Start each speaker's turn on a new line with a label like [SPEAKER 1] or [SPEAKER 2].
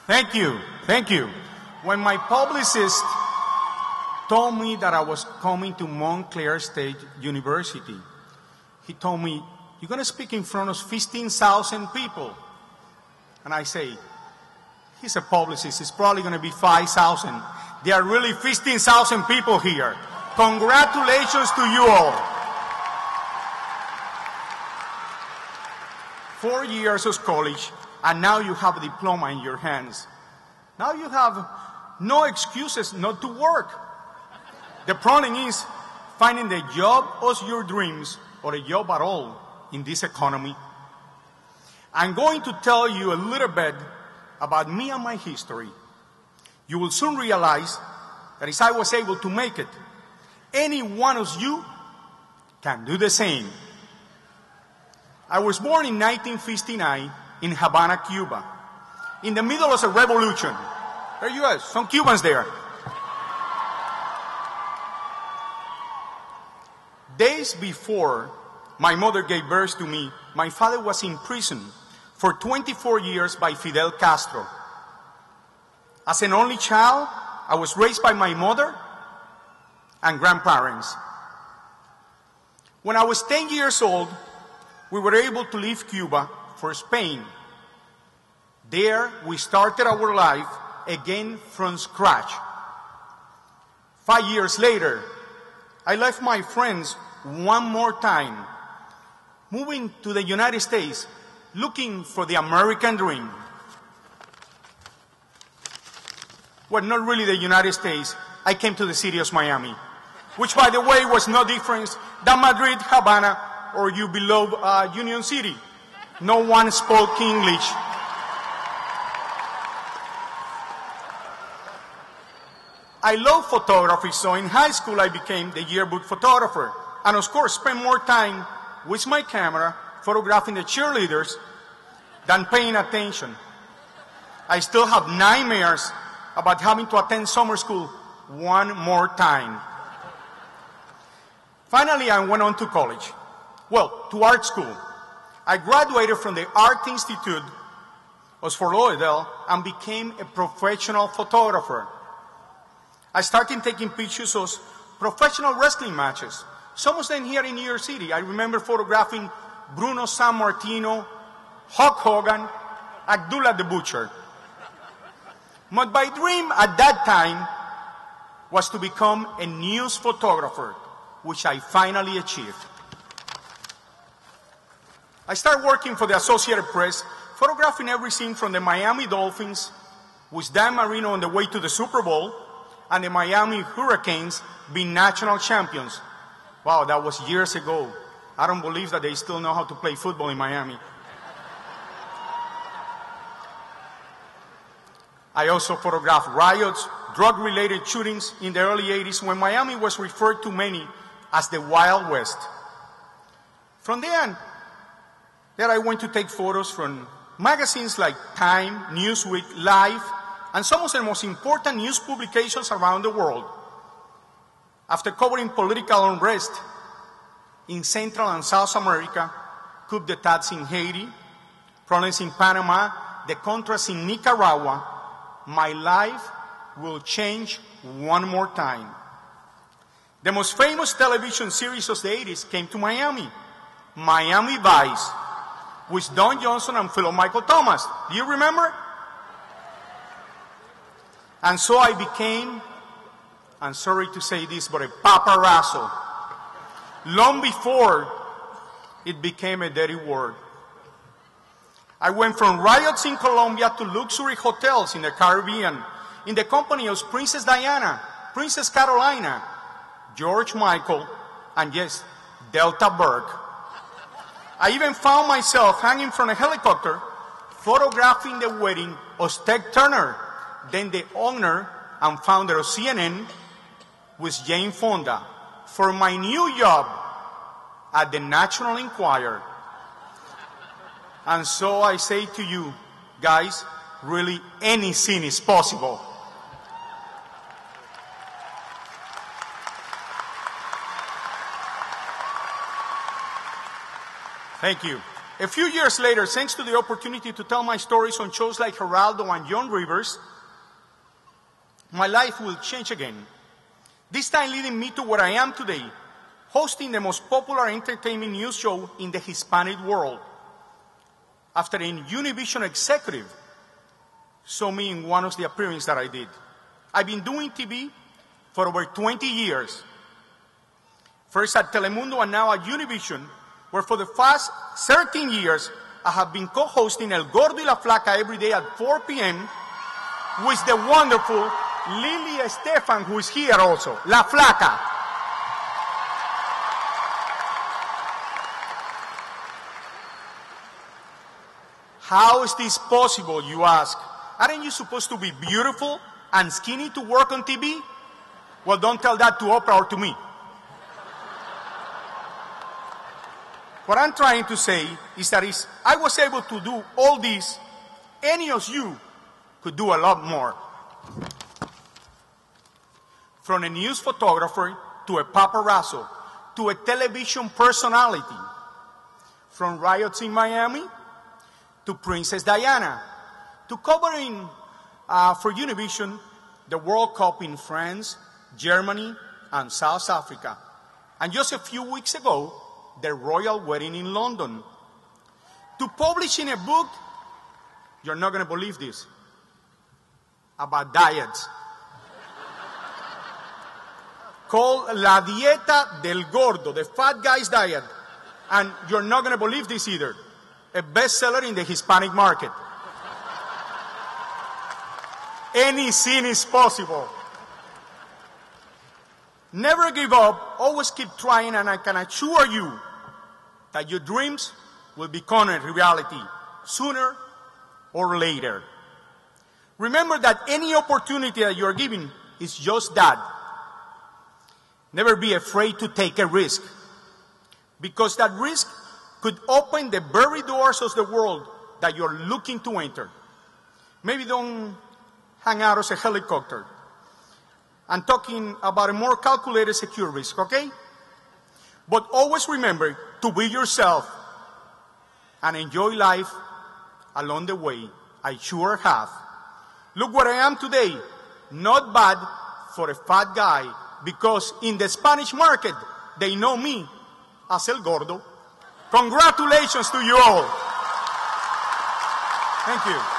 [SPEAKER 1] Thank you. Thank you. When my publicist told me that I was coming to Montclair State University, he told me, "You're going to speak in front of 15,000 people." And I say, he's a publicist. It's probably going to be 5,000. There are really 15,000 people here. Congratulations to you all. 4 years of college, and now you have a diploma in your hands. Now you have no excuses not to work. The problem is finding the job of your dreams or a job at all in this economy. I'm going to tell you a little bit about me and my history. You will soon realize that as I was able to make it, any one of you can do the same. I was born in 1959 in Havana, Cuba, in the middle of a revolution. There you are, some Cubans there. Days before my mother gave birth to me, my father was in prison for 24 years by Fidel Castro. As an only child, I was raised by my mother and grandparents. When I was 10 years old, we were able to leave Cuba for Spain. There, we started our life again from scratch. 5 years later, I left my friends one more time, moving to the United States, looking for the American dream. Well, not really the United States. I came to the city of Miami, which, by the way, was no different than Madrid, Havana, or you beloved Union City. No one spoke English. I love photography, so in high school I became the yearbook photographer. And of course, spent more time with my camera photographing the cheerleaders than paying attention. I still have nightmares about having to attend summer school one more time. Finally, I went on to college. Well, to art school. I graduated from the Art Institute of Fort Lauderdale and became a professional photographer. I started taking pictures of professional wrestling matches, some of them here in New York City. I remember photographing Bruno Sammartino, Hulk Hogan, Abdullah the Butcher. But my dream at that time was to become a news photographer, which I finally achieved. I started working for the Associated Press, photographing everything from the Miami Dolphins, with Dan Marino on the way to the Super Bowl, and the Miami Hurricanes being national champions. Wow, that was years ago. I don't believe that they still know how to play football in Miami. I also photographed riots, drug-related shootings in the early 80s when Miami was referred to many as the Wild West. From there I went to take photos from magazines like Time, Newsweek, Life, and some of the most important news publications around the world. After covering political unrest in Central and South America, coup d'etats in Haiti, problems in Panama, the Contras in Nicaragua, my life will change one more time. The most famous television series of the 80s came to Miami, Miami Vice, with Don Johnson and Philip Michael Thomas. Do you remember? And so I became, I'm sorry to say this, but a paparazzo. Long before it became a dirty word. I went from riots in Colombia to luxury hotels in the Caribbean in the company of Princess Diana, Princess Carolina, George Michael, and yes, Delta Burke. I even found myself hanging from a helicopter photographing the wedding of Ted Turner, then the owner and founder of CNN, with Jane Fonda, for my new job at the National Enquirer. And so I say to you, guys, really anything is possible. Thank you. A few years later, thanks to the opportunity to tell my stories on shows like Geraldo and John Rivers, my life will change again. This time leading me to where I am today, hosting the most popular entertainment news show in the Hispanic world. After a Univision executive saw me in one of the appearances that I did. I've been doing TV for over 20 years. First at Telemundo and now at Univision, where for the past 13 years, I have been co-hosting El Gordo y La Flaca every day at 4 p.m. with the wonderful Lily Estefan, who is here also, La Flaca. How is this possible, you ask? Aren't you supposed to be beautiful and skinny to work on TV? Well, don't tell that to Oprah or to me. What I'm trying to say is that if I was able to do all this, any of you could do a lot more. From a news photographer to a paparazzo to a television personality. From riots in Miami to Princess Diana to covering for Univision the World Cup in France, Germany, and South Africa. And just a few weeks ago, the royal wedding in London. To publishing a book, you're not going to believe this, about diets, called La Dieta del Gordo, the fat guy's diet. And you're not going to believe this either, a bestseller in the Hispanic market. Any sin is possible. Never give up, always keep trying, and I can assure you that your dreams will become a reality sooner or later. Remember that any opportunity that you're given is just that. Never be afraid to take a risk, because that risk could open the very doors of the world that you're looking to enter. Maybe don't hang out as a helicopter. I'm talking about a more calculated, secure risk, okay? But always remember to be yourself and enjoy life along the way. I sure have. Look where I am today. Not bad for a fat guy, because in the Spanish market, they know me as El Gordo. Congratulations to you all. Thank you.